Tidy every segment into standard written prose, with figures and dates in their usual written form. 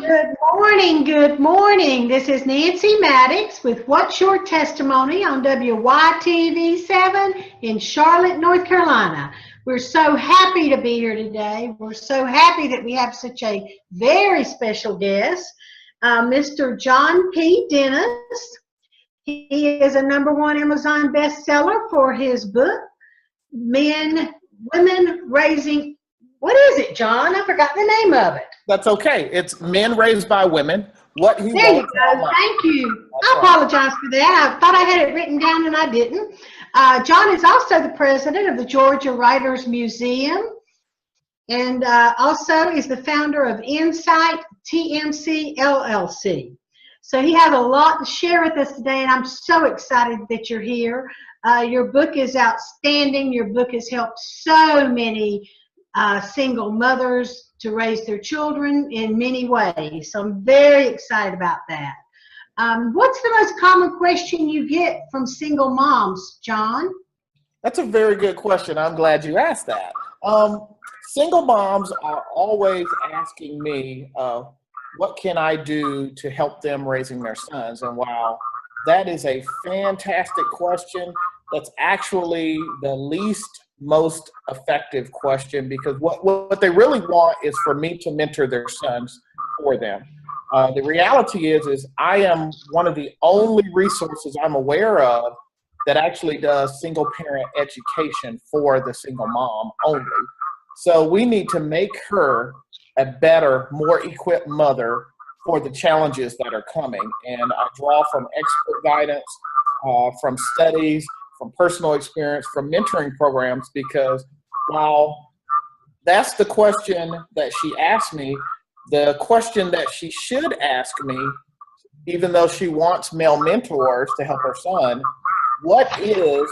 Good morning, good morning. This is Nancy Maddox with What's Your Testimony on WYTV7 in Charlotte, North Carolina. We're so happy to be here today. We're so happy that we have such a very special guest, Mr. John P. Dennis. He is a #1 Amazon bestseller for his book, Women Raising. What is it, John? I forgot the name of it. That's okay. It's Men Raised by Women. What he There you go. Thank you. I apologize for that. I thought I had it written down and I didn't. John is also the president of the Georgia Writers Museum and also is the founder of Insight TMC LLC. So he has a lot to share with us today, and I'm so excited that you're here. Your book is outstanding. Your book has helped so many single mothers to raise their children in many ways. So I'm very excited about that. What's the most common question you get from single moms, John? That's a very good question. I'm glad you asked that. Single moms are always asking me, what can I do to help them raising their sons? And while that is a fantastic question, that's actually the least most effective question, because what they really want is for me to mentor their sons for them. The reality is I am one of the only resources I'm aware of that actually does single parent education for the single mom only. So we need to make her a better, more equipped mother for the challenges that are coming. And I draw from expert guidance, from studies, from personal experience, from mentoring programs, because while that's the question that she asked me, the question that she should ask me, even though she wants male mentors to help her son, what is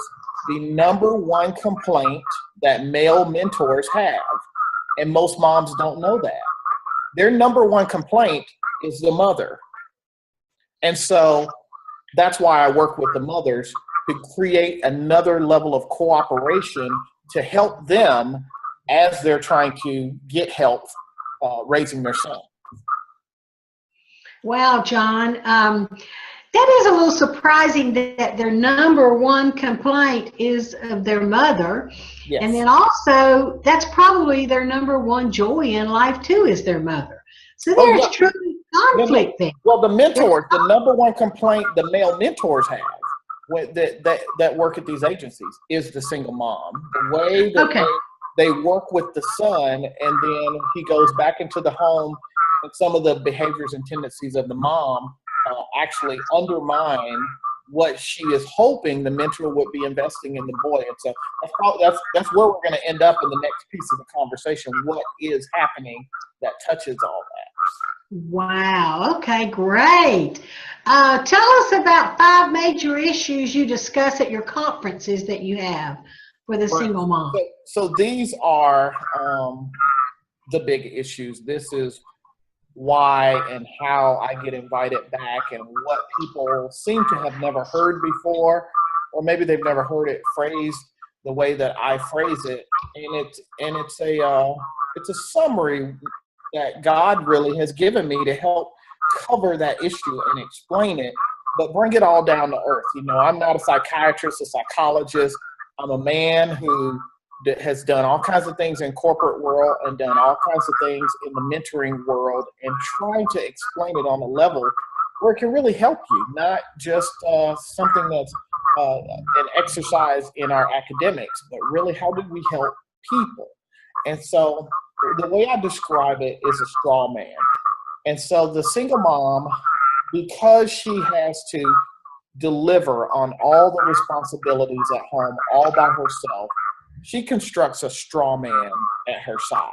the #1 complaint that male mentors have? And most moms don't know that. Their #1 complaint is the mother. And so that's why I work with the mothers to create another level of cooperation to help them as they're trying to get help raising their son. Wow, John. That is a little surprising that their #1 complaint is of their mother. Yes. And then also, that's probably their #1 joy in life too, is their mother. So there's truly conflict there. Well, the mentors, the #1 complaint the male mentors have that work at these agencies is the single mom. The way that they work with the son, and then he goes back into the home, and some of the behaviors and tendencies of the mom actually undermine what she is hoping the mentor would be investing in the boy. And so that's where we're going to end up in the next piece of the conversation. What is happening that touches all that? Wow. Okay, great. Tell us about 5 major issues you discuss at your conferences that you have for the single mom. So these are the big issues. This is why and how I get invited back, and what people seem to have never heard before, or maybe they've never heard it phrased the way that I phrase it. And it's a summary that God really has given me to help cover that issue and explain it, but bring it all down to earth. You know, I'm not a psychiatrist, a psychologist. I'm a man who has done all kinds of things in corporate world and done all kinds of things in the mentoring world, and trying to explain it on a level where it can really help you, not just something that's an exercise in our academics, but really how do we help people? And so the way I describe it is a straw man. And so the single mom, because she has to deliver on all the responsibilities at home all by herself, she constructs a straw man at her side.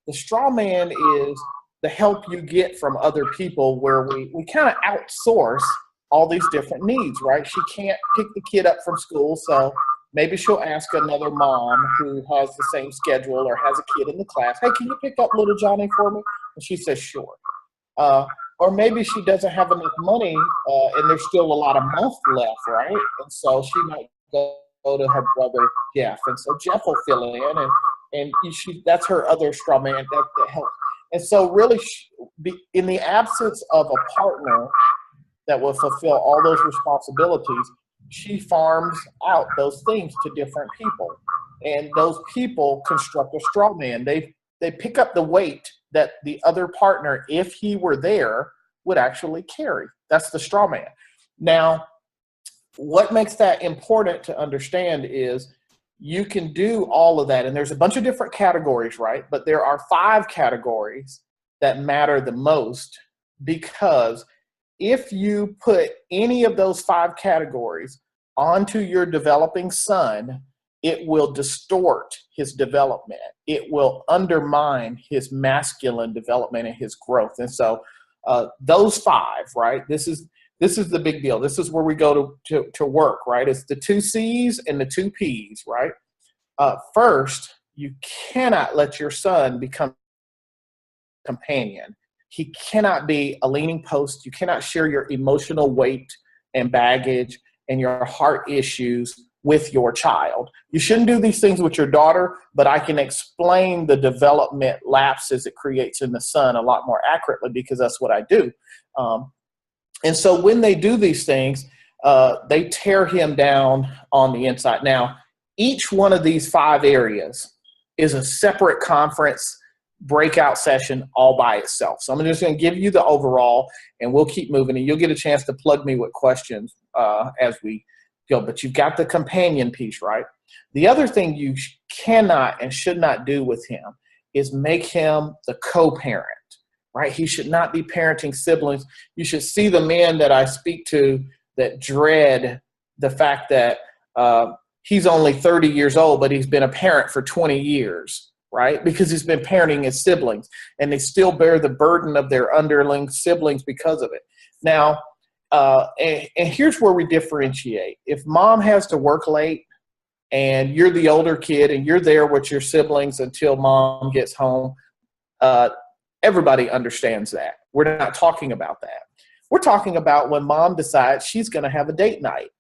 The straw man is the help you get from other people, where we kind of outsource all these different needs, right? She can't pick the kid up from school, so maybe she'll ask another mom who has the same schedule or has a kid in the class, hey, can you pick up little Johnny for me? And she says, sure. Or maybe she doesn't have enough money and there's still a lot of month left, right? And so she might go to her brother Jeff, and so Jeff will fill in, and that's her other straw man that helps. And so really in the absence of a partner that will fulfill all those responsibilities, she farms out those things to different people. And those people construct a straw man. They pick up the weight that the other partner, if he were there, would actually carry. That's the straw man. Now, what makes that important to understand is you can do all of that. And there's a bunch of different categories, right? But there are 5 categories that matter the most, because if you put any of those 5 categories onto your developing son, it will distort his development. It will undermine his masculine development and his growth. And so those 5, right? This is the big deal. This is where we go to work, right? It's the 2 C's and the 2 P's, right? First, you cannot let your son become a companion. He cannot be a leaning post. You cannot share your emotional weight and baggage and your heart issues with your child. You shouldn't do these things with your daughter, but I can explain the development lapses it creates in the son a lot more accurately, because that's what I do. And so when they do these things, they tear him down on the inside. Now, each one of these 5 areas is a separate conference breakout session all by itself. So I'm just going to give you the overall, and we'll keep moving, and you'll get a chance to plug me with questions as we go. But you've got the companion piece, right? The other thing you cannot and should not do with him is make him the co-parent, right? He should not be parenting siblings. You should see the men that I speak to that dread the fact that he's only 30 years old, but he's been a parent for 20 years, right? Because he's been parenting his siblings, and they still bear the burden of their underling siblings because of it. Now, and here's where we differentiate. If mom has to work late and you're the older kid and you're there with your siblings until mom gets home, everybody understands that. We're not talking about that. We're talking about when mom decides she's going to have a date night.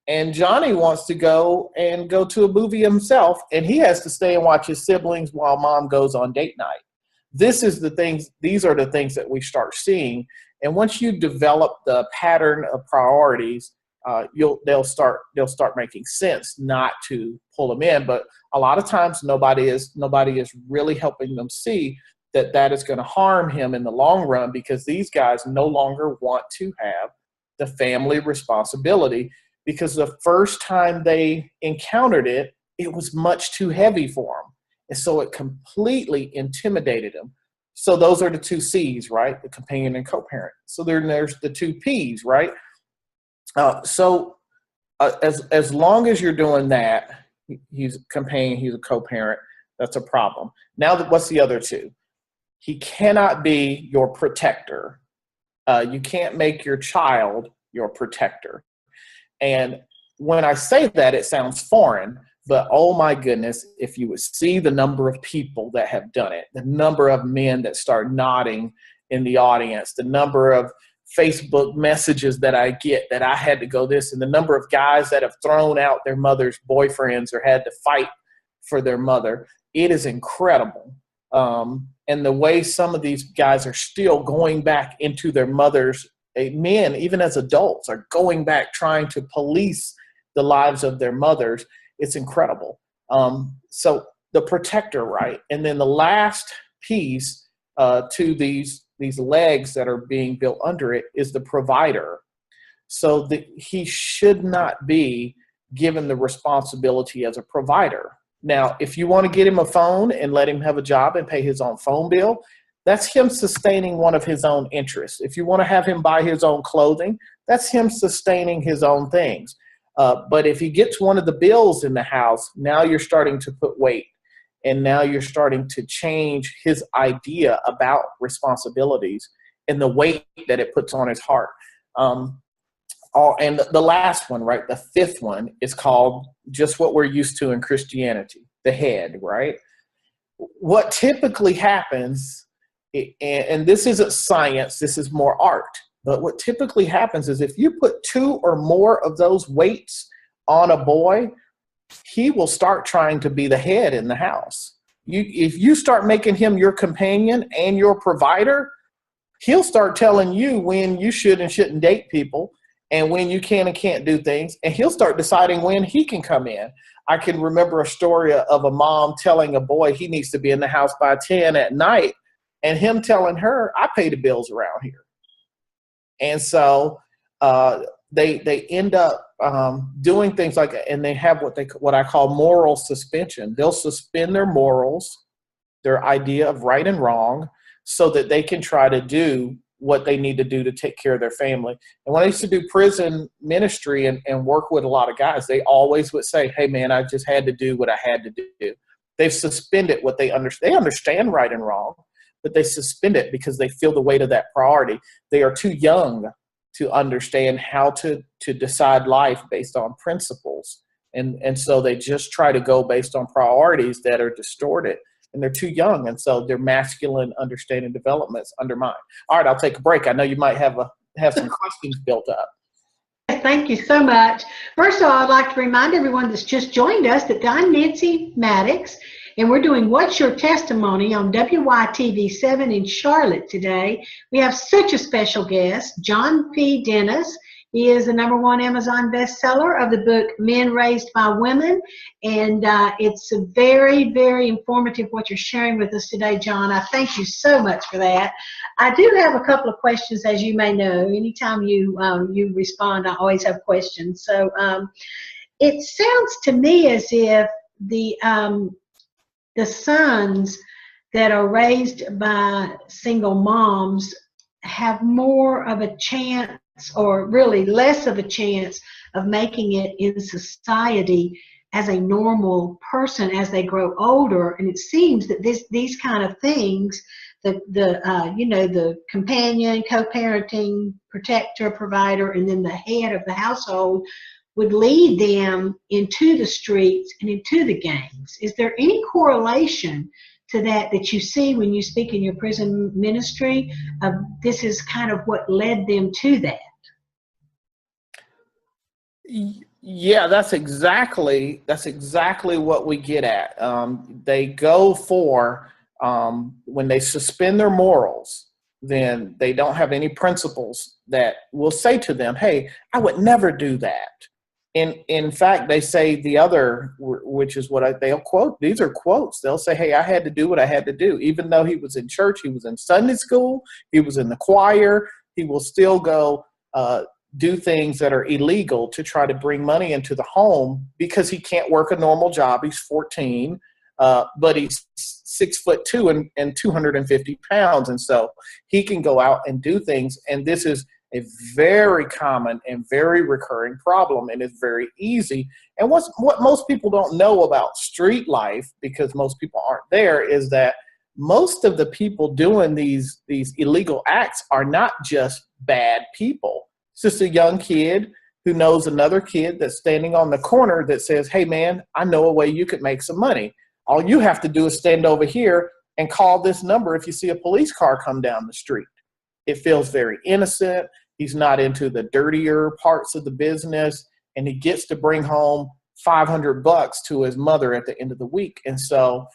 And Johnny wants to go to a movie himself, and he has to stay and watch his siblings while mom goes on date night. These are the things that we start seeing. And once you develop the pattern of priorities, they'll start making sense not to pull them in. But a lot of times nobody is really helping them see that is going to harm him in the long run, because these guys no longer want to have the family responsibility, because the first time they encountered it, it was much too heavy for them. And so it completely intimidated them. So those are the 2 C's, right? The companion and co-parent. So then there's the 2 P's, right? As long as you're doing that, he's a companion, he's a co-parent, that's a problem. Now, what's the other 2? He cannot be your protector. You can't make your child your protector. And when I say that, it sounds foreign, but oh my goodness, if you would see the number of people that have done it, the number of men that start nodding in the audience, the number of Facebook messages that I get that I had to go this, and the number of guys that have thrown out their mother's boyfriends or had to fight for their mother, it is incredible. And the way some of these guys are still going back into their mothers, men, even as adults, are going back trying to police the lives of their mothers. It's incredible. So the protector, right? And then the last piece to these legs that are being built under it is the provider. So he should not be given the responsibility as a provider. Now, if you want to get him a phone and let him have a job and pay his own phone bill, that's him sustaining one of his own interests. If you want to have him buy his own clothing, that's him sustaining his own things. But if he gets one of the bills in the house, now you're starting to put weight, and now you're starting to change his idea about responsibilities and the weight that it puts on his heart. And the last one, right, the 5th one, is called just what we're used to in Christianity, the head, right? What typically happens, and this isn't science, this is more art, but what typically happens is if you put 2 or more of those weights on a boy, he will start trying to be the head in the house. If you start making him your companion and your provider, he'll start telling you when you should and shouldn't date people and when you can and can't do things. And he'll start deciding when he can come in. I can remember a story of a mom telling a boy he needs to be in the house by 10 at night, and him telling her, I pay the bills around here. And so they end up doing things like, and they have what I call moral suspension. They'll suspend their morals, their idea of right and wrong, so that they can try to do what they need to do to take care of their family. And when I used to do prison ministry and work with a lot of guys, they always would say, hey man, I just had to do what I had to do. They've suspended what they understand. They understand right and wrong, but they suspend it because they feel the weight of that priority. They are too young to understand how to decide life based on principles. And so they just try to go based on priorities that are distorted. And they're too young, and so their masculine understanding development's undermined. All right, I'll take a break. I know you might have some questions built up. Thank you so much. First of all, I'd like to remind everyone that's just joined us that I'm Nancy Maddox, and we're doing What's Your Testimony on WYTV7 in Charlotte today. We have such a special guest, John P. Dennis. He is the #1 Amazon bestseller of the book Men Raised by Women, and it's a very, very informative what you're sharing with us today, John. I thank you so much for that. I do have a couple of questions, as you may know. Anytime you respond, I always have questions. So it sounds to me as if the sons that are raised by single moms have more of a chance, or really less of a chance, of making it in society as a normal person as they grow older. And it seems that these kind of things, the companion, co-parenting, protector, provider, and then the head of the household would lead them into the streets and into the gangs. Is there any correlation to that you see when you speak in your prison ministry? This is kind of what led them to that. Yeah, that's exactly what we get at. They go for, when they suspend their morals, then they don't have any principles that will say to them, hey, I would never do that. In fact, they say the other, which is what they'll quote. These are quotes. They'll say, hey, I had to do what I had to do. Even though he was in church, he was in Sunday school, he was in the choir, he will still go do things that are illegal to try to bring money into the home because he can't work a normal job. He's 14, but he's 6'2" and 250 pounds. And so he can go out and do things. And this is a very common and very recurring problem, and it's very easy. And what most people don't know about street life, because most people aren't there, is that most of the people doing these illegal acts are not just bad people. It's just a young kid who knows another kid that's standing on the corner that says, hey man, I know a way you could make some money. All you have to do is stand over here and call this number if you see a police car come down the street. It feels very innocent. He's not into the dirtier parts of the business, and he gets to bring home $500 to his mother at the end of the week. And so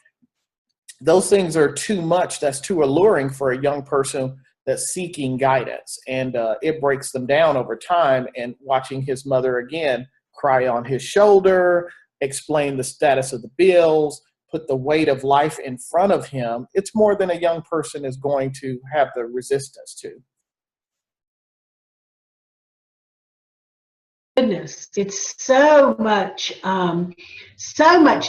those things are too much. That's too alluring for a young person that's seeking guidance, and it breaks them down over time. And watching his mother again cry on his shoulder, explain the status of the bills, put the weight of life in front of him, it's more than a young person is going to have the resistance to. Goodness, it's so much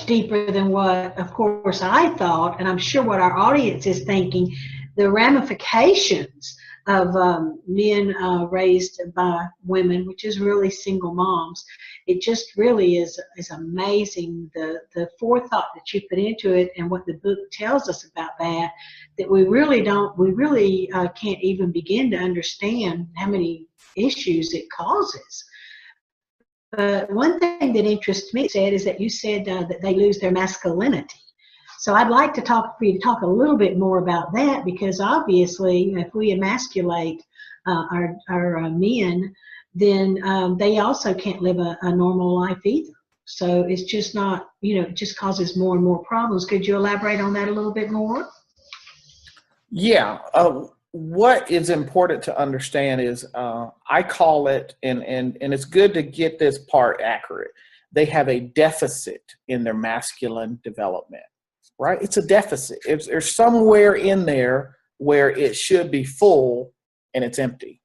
deeper than what, of course, I thought, and I'm sure what our audience is thinking. The ramifications of men raised by women, which is really single moms, it just really is amazing, the forethought that you put into it, and what the book tells us about that we really can't even begin to understand how many issues it causes. But one thing that interests me is that you said that they lose their masculinity. So I'd like for you to talk a little bit more about that, because obviously if we emasculate our men, then they also can't live a normal life either. So it's just not, it just causes more and more problems. Could you elaborate on that a little bit more? Yeah. what is important to understand is I call it, and it's good to get this part accurate. They have a deficit in their masculine development, right? It's a deficit. There's somewhere in there where it should be full and it's empty.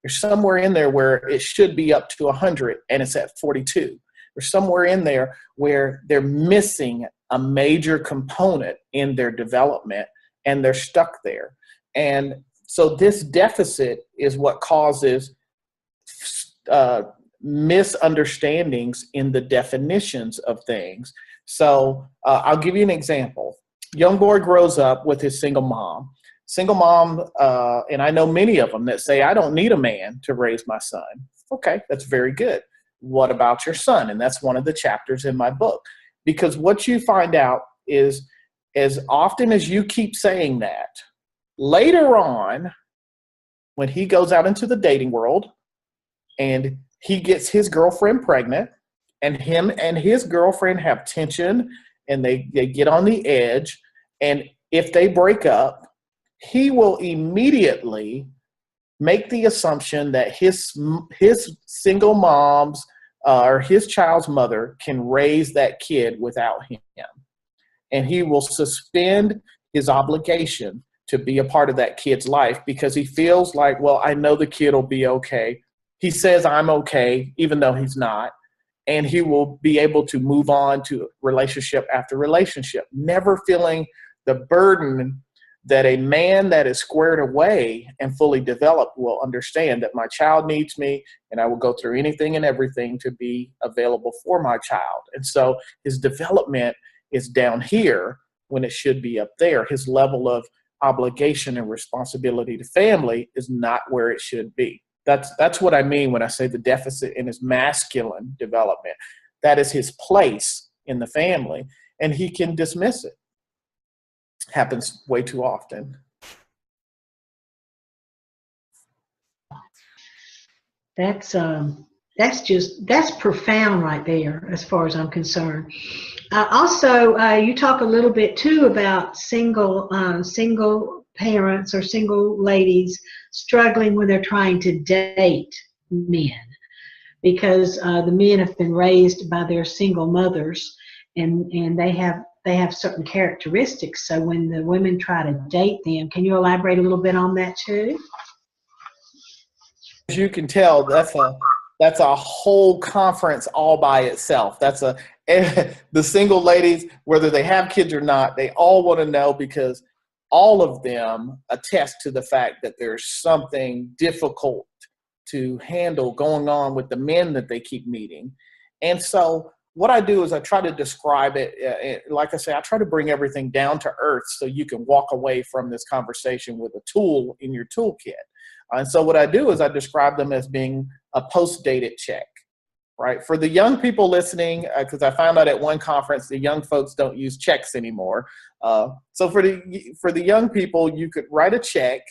There's somewhere in there where it should be up to 100 and it's at 42. There's somewhere in there where they're missing a major component in their development and they're stuck there. And so this deficit is what causes misunderstandings in the definitions of things. So I'll give you an example. Young boy grows up with his single mom. Single mom, and I know many of them that say, I don't need a man to raise my son. Okay, that's very good. What about your son? And that's one of the chapters in my book. Because what you find out is, as often as you keep saying that, later on, when he goes out into the dating world and he gets his girlfriend pregnant, and him and his girlfriend have tension and they get on the edge, and if they break up, he will immediately make the assumption that his single mom's or his child's mother can raise that kid without him. And he will suspend his obligation to be a part of that kid's life because he feels like, well, I know the kid will be okay. He says I'm okay, even though he's not. And he will be able to move on to relationship after relationship, never feeling the burden that a man that is squared away and fully developed will understand that my child needs me and I will go through anything and everything to be available for my child. And so his development is down here when it should be up there. His level of obligation and responsibility to family is not where it should be. That's what I mean when I say the deficit in his masculine development. That is his place in the family, and he can dismiss it. Happens way too often. That's profound right there, as far as I'm concerned. Also, you talk a little bit too about single parents or single ladies struggling when they're trying to date men, because the men have been raised by their single mothers, and they have certain characteristics. So when the women try to date them, can you elaborate a little bit on that too? As you can tell, that's a whole conference all by itself. The single ladies, whether they have kids or not, they all want to know, because all of them attest to the fact that there's something difficult to handle going on with the men that they keep meeting. And so what I do is I try to describe it, like I say, I try to bring everything down to earth so you can walk away from this conversation with a tool in your toolkit. And so what I do is I describe them as being a post-dated check, right? For the young people listening, because I found out at one conference, the young folks don't use checks anymore. So for the young people, you could write a check,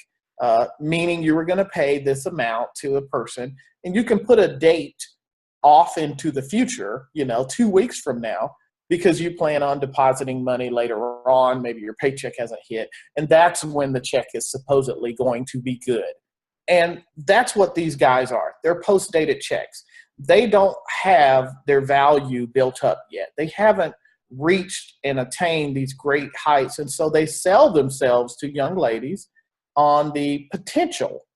meaning you were going to pay this amount to a person, and you can put a date off into the future, 2 weeks from now, because you plan on depositing money later on. Maybe your paycheck hasn't hit, and that's when the check is supposedly going to be good. And that's what these guys are. They're post-dated checks. They don't have their value built up yet. They haven't reached and attained these great heights. And so they sell themselves to young ladies on the potential.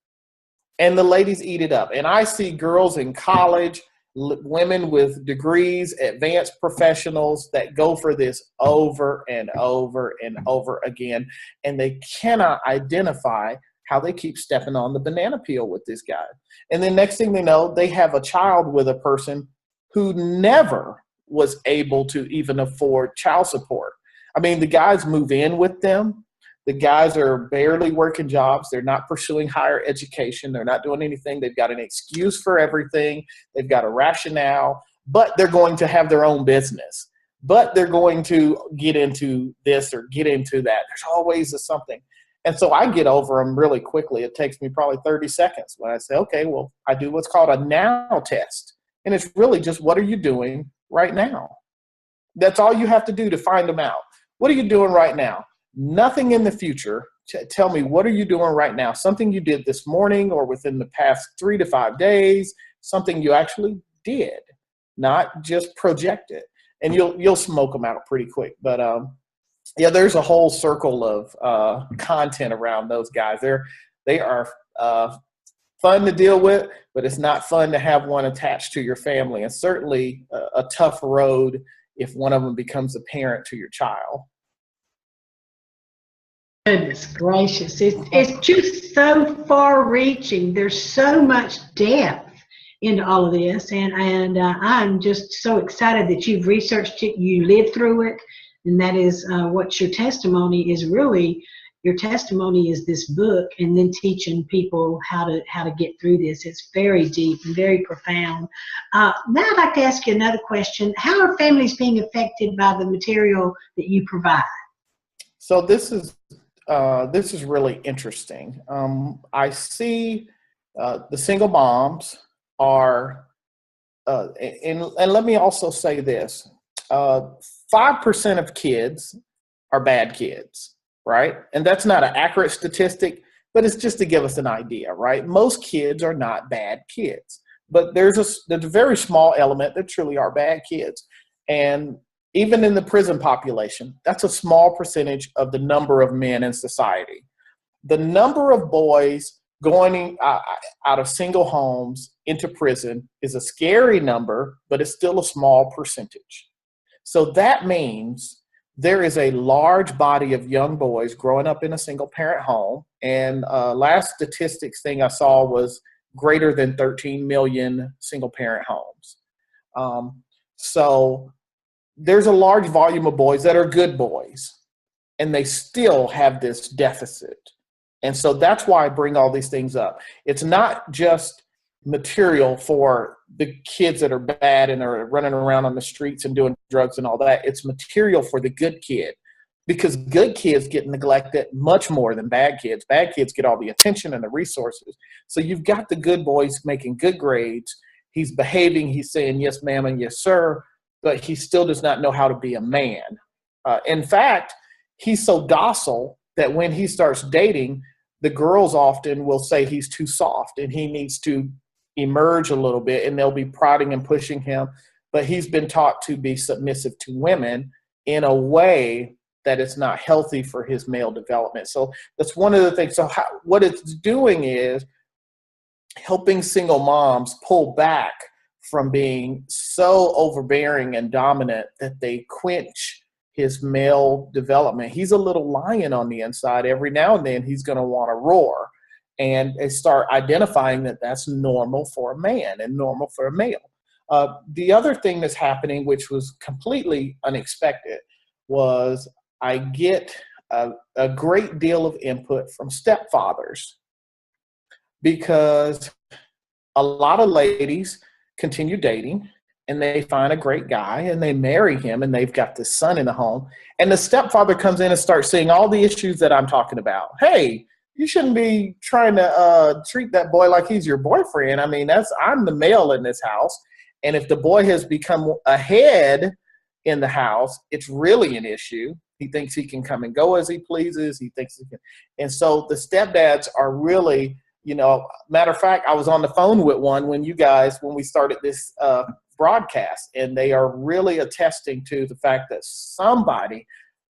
And the ladies eat it up. And I see girls in college, women with degrees, advanced professionals that go for this over and over and over again. And they cannot identify how they keep stepping on the banana peel with this guy. And then next thing they know, they have a child with a person who never was able to even afford child support. I mean, the guys move in with them. The guys are barely working jobs. They're not pursuing higher education. They're not doing anything. They've got an excuse for everything. They've got a rationale, but they're going to have their own business. But they're going to get into this or get into that. There's always something. And so I get over them really quickly. It takes me probably 30 seconds when I say, okay, well, I do what's called a now test. And it's really just, what are you doing right now? That's all you have to do to find them out. What are you doing right now? Nothing in the future, tell me, what are you doing right now? Something you did this morning or within the past 3 to 5 days, something you actually did, not just projected. And you'll smoke them out pretty quick. But yeah, there's a whole circle of content around those guys. They are fun to deal with, but it's not fun to have one attached to your family, and certainly a tough road if one of them becomes a parent to your child. Goodness gracious, it's just so far-reaching. There's so much depth into all of this, and I'm just so excited that you've researched it, you lived through it, and that is what your testimony is. Really, your testimony is this book, and then teaching people how to get through this. It's very deep and very profound. Now I'd like to ask you another question. How are families being affected by the material that you provide? So this is really interesting. I see the single moms are, and let me also say this, 5% of kids are bad kids, right? And that's not an accurate statistic, but it's just to give us an idea, right? Most kids are not bad kids, but there's a very small element that truly are bad kids. And even in the prison population, that's a small percentage of the number of men in society. The number of boys going out of single homes into prison is a scary number, but it's still a small percentage. So that means there is a large body of young boys growing up in a single parent home. And last statistics thing I saw was greater than 13 million single parent homes. So there's a large volume of boys that are good boys, and they still have this deficit. And so that's why I bring all these things up. It's not just material for the kids that are bad and are running around on the streets and doing drugs and all that. It's material for the good kid, because good kids get neglected much more than bad kids. Bad kids get all the attention and the resources. So you've got the good boys making good grades. He's behaving. He's saying yes, ma'am, and yes, sir, but he still does not know how to be a man. In fact, he's so docile that when he starts dating, the girls often will say he's too soft and he needs to emerge a little bit, and they'll be prodding and pushing him. But he's been taught to be submissive to women in a way that it's not healthy for his male development. So that's one of the things. So what it's doing is helping single moms pull back from being so overbearing and dominant that they quench his male development. He's a little lion on the inside. Every now and then he's going to want to roar, and they start identifying that that's normal for a man and normal for a male. The other thing that's happening, which was completely unexpected, was I get a great deal of input from stepfathers, because a lot of ladies continue dating and they find a great guy and they marry him and they've got this son in the home, and the stepfather comes in and starts seeing all the issues that I'm talking about. Hey, you shouldn't be trying to treat that boy like he's your boyfriend. I mean, I'm the male in this house. And if the boy has become a head in the house, it's really an issue. He thinks he can come and go as he pleases. He thinks he can. And so the stepdads are really, matter of fact, I was on the phone with one when we started this broadcast, and they are really attesting to the fact that somebody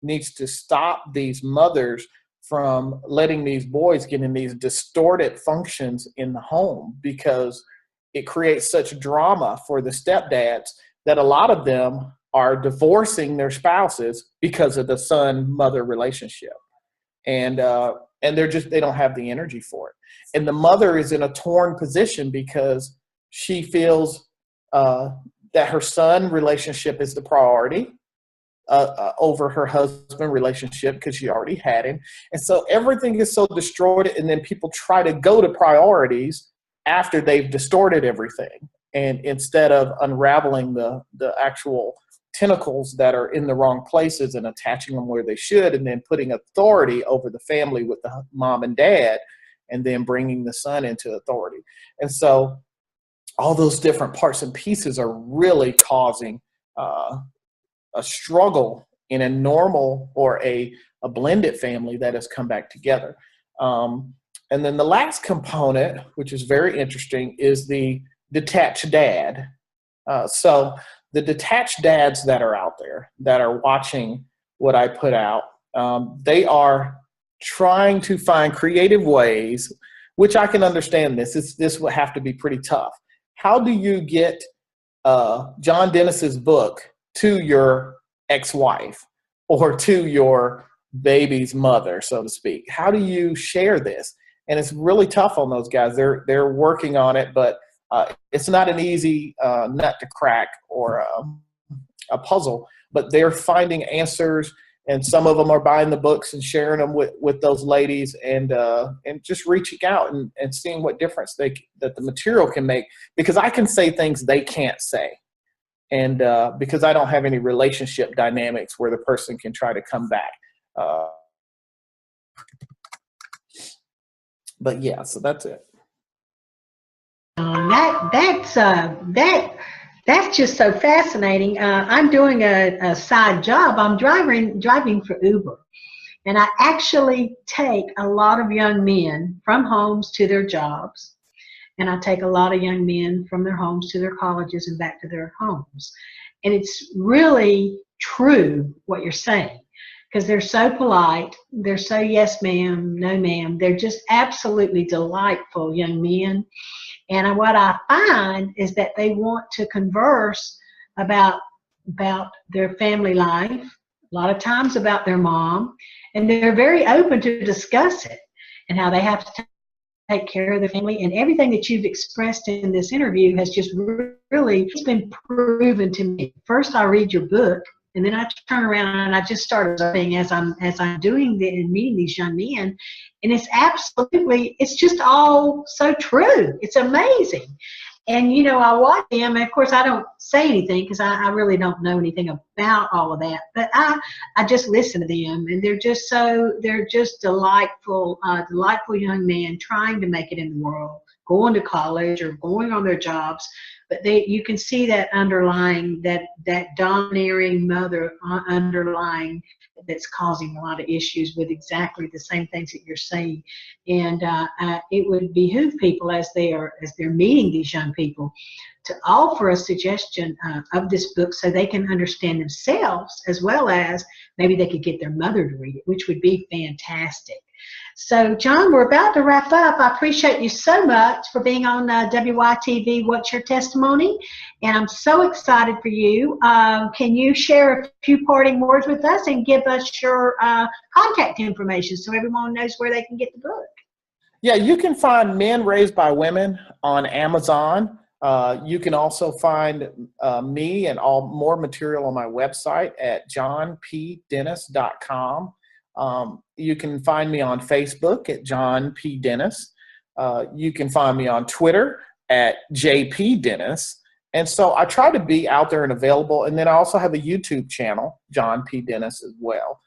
needs to stop these mothers from letting these boys get in these distorted functions in the home, because it creates such drama for the stepdads that a lot of them are divorcing their spouses because of the son-mother relationship. And they don't have the energy for it. And the mother is in a torn position because she feels that her son relationship is the priority over her husband relationship, because she already had him. And so everything is so distorted, and then people try to go to priorities after they've distorted everything, and instead of unraveling the actual tentacles that are in the wrong places and attaching them where they should, and then putting authority over the family with the mom and dad, and then bringing the son into authority. And so all those different parts and pieces are really causing a struggle in a normal or a blended family that has come back together. And then the last component, which is very interesting, is the detached dad. So the detached dads that are out there that are watching what I put out, they are trying to find creative ways, which I can understand this would have to be pretty tough. How do you get John Dennis's book to your ex-wife or to your baby's mother, so to speak? How do you share this? And it's really tough on those guys. They're working on it, but it's not an easy nut to crack or a puzzle, but they're finding answers, and some of them are buying the books and sharing them with those ladies, and just reaching out and seeing what difference that the material can make, because I can say things they can't say. And because I don't have any relationship dynamics where the person can try to come back. But yeah, so that's it. That's just so fascinating. I'm doing a side job. I'm driving for Uber, and I actually take a lot of young men from homes to their jobs, and I take a lot of young men from their homes to their colleges and back to their homes. And it's really true what you're saying, because they're so polite. They're so yes ma'am, no ma'am. They're just absolutely delightful young men. And what I find is that they want to converse about their family life, a lot of times about their mom, and they're very open to discuss it and how they have to take care of the family. And everything that you've expressed in this interview has just really been proven to me. First, I read your book, and then I turn around and I just start observing as I'm doing and meeting these young men, and it's just all so true. It's amazing. And you know, I watch them, and of course I don't say anything because I really don't know anything about all of that. But I just listen to them, and they're just delightful, delightful young men trying to make it in the world, going to college or going on their jobs. But you can see that underlying, that domineering mother underlying, that's causing a lot of issues with exactly the same things that you're saying. And it would behoove people as they're meeting these young people to offer a suggestion of this book so they can understand themselves, as well as maybe they could get their mother to read it, which would be fantastic. So, John, we're about to wrap up. I appreciate you so much for being on WYTV, What's Your Testimony? And I'm so excited for you. Can you share a few parting words with us and give us your contact information so everyone knows where they can get the book? Yeah, you can find Men Raised by Women on Amazon. You can also find me and more material on my website at johnpdennis.com. You can find me on Facebook at John P. Dennis. You can find me on Twitter at JP Dennis. And so I try to be out there and available. And then I also have a YouTube channel, John P. Dennis, as well.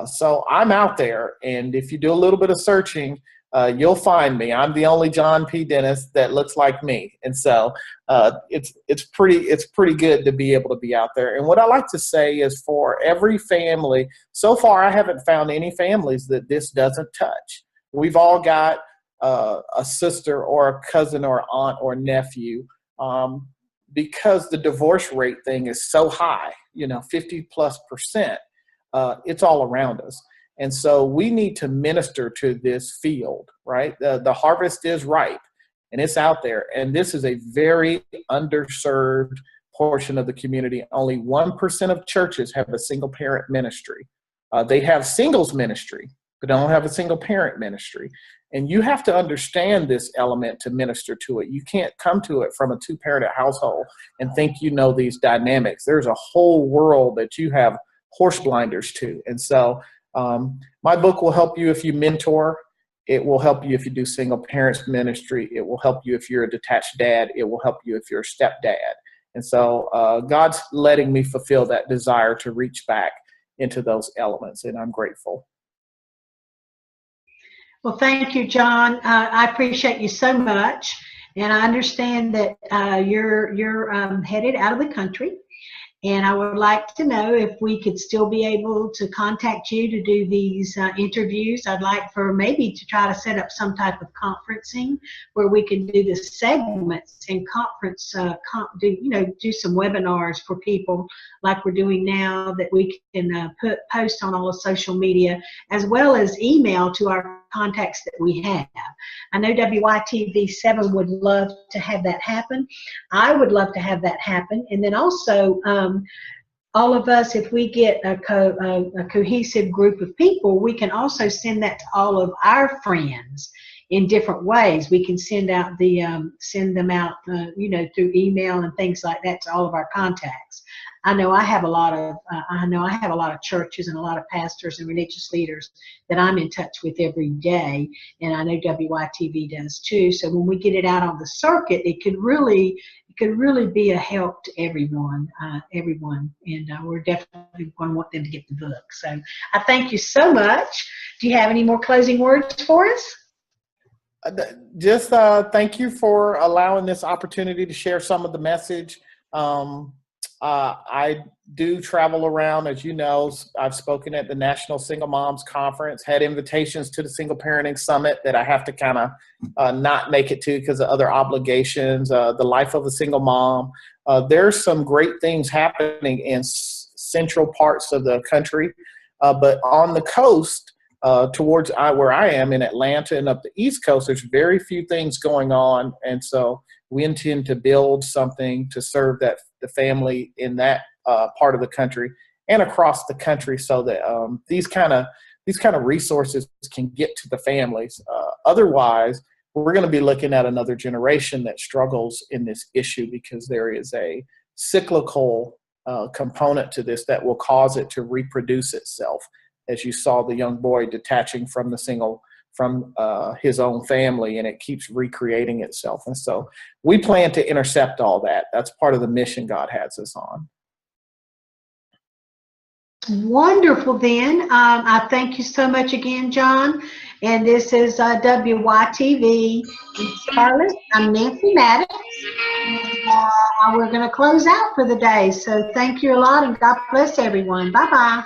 So I'm out there. And if you do a little bit of searching, you'll find me. I'm the only John P. Dennis that looks like me. And so it's pretty good to be able to be out there. And what I like to say is, for every family, so far I haven't found any families that this doesn't touch. We've all got a sister or a cousin or aunt or nephew, because the divorce rate thing is so high, 50+%. It's all around us. And so we need to minister to this field, right? The harvest is ripe, and it's out there. And this is a very underserved portion of the community. Only 1% of churches have a single parent ministry. They have singles ministry, but don't have a single parent ministry. And you have to understand this element to minister to it. You can't come to it from a two-parent household and think you know these dynamics. There's a whole world that you have horse blinders to. And so my book will help you if you mentor. It will help you if you do single parents ministry. It will help you if you're a detached dad. It will help you if you're a stepdad. And so God's letting me fulfill that desire to reach back into those elements, and I'm grateful. Well, thank you, John. I appreciate you so much, and I understand that you're headed out of the country. And I would like to know if we could still be able to contact you to do these interviews. I'd like for maybe to try to set up some type of conferencing where we can do the segments and conference, do some webinars for people like we're doing now, that we can post on all the social media, as well as email to our contacts that we have. I know WYTV7 would love to have that happen. I would love to have that happen. And then also, all of us, if we get a cohesive group of people, we can also send that to all of our friends in different ways. We can send out send them out, through email and things like that to all of our contacts. I know I have a lot of churches and a lot of pastors and religious leaders that I'm in touch with every day, and I know WYTV does too. So when we get it out on the circuit, it could really be a help to everyone, and we're definitely going to want them to get the book. So I thank you so much. Do you have any more closing words for us? Just thank you for allowing this opportunity to share some of the message. I do travel around, as you know. I've spoken at the National Single Moms Conference, had invitations to the Single Parenting Summit that I have to kind of not make it to because of other obligations, the life of a single mom. There's some great things happening in central parts of the country, but on the coast, towards where I am in Atlanta and up the East Coast, there's very few things going on. And so we intend to build something to serve the family in that part of the country and across the country, so that these kind of resources can get to the families. Otherwise, we're going to be looking at another generation that struggles in this issue, because there is a cyclical component to this that will cause it to reproduce itself. As you saw the young boy detaching from his own family, and it keeps recreating itself. And so we plan to intercept all that. That's part of the mission God has us on. Wonderful, then. I thank you so much again, John. And this is WYTV in Charlotte. I'm Nancy Maddox. And we're going to close out for the day. So thank you a lot, and God bless everyone. Bye-bye.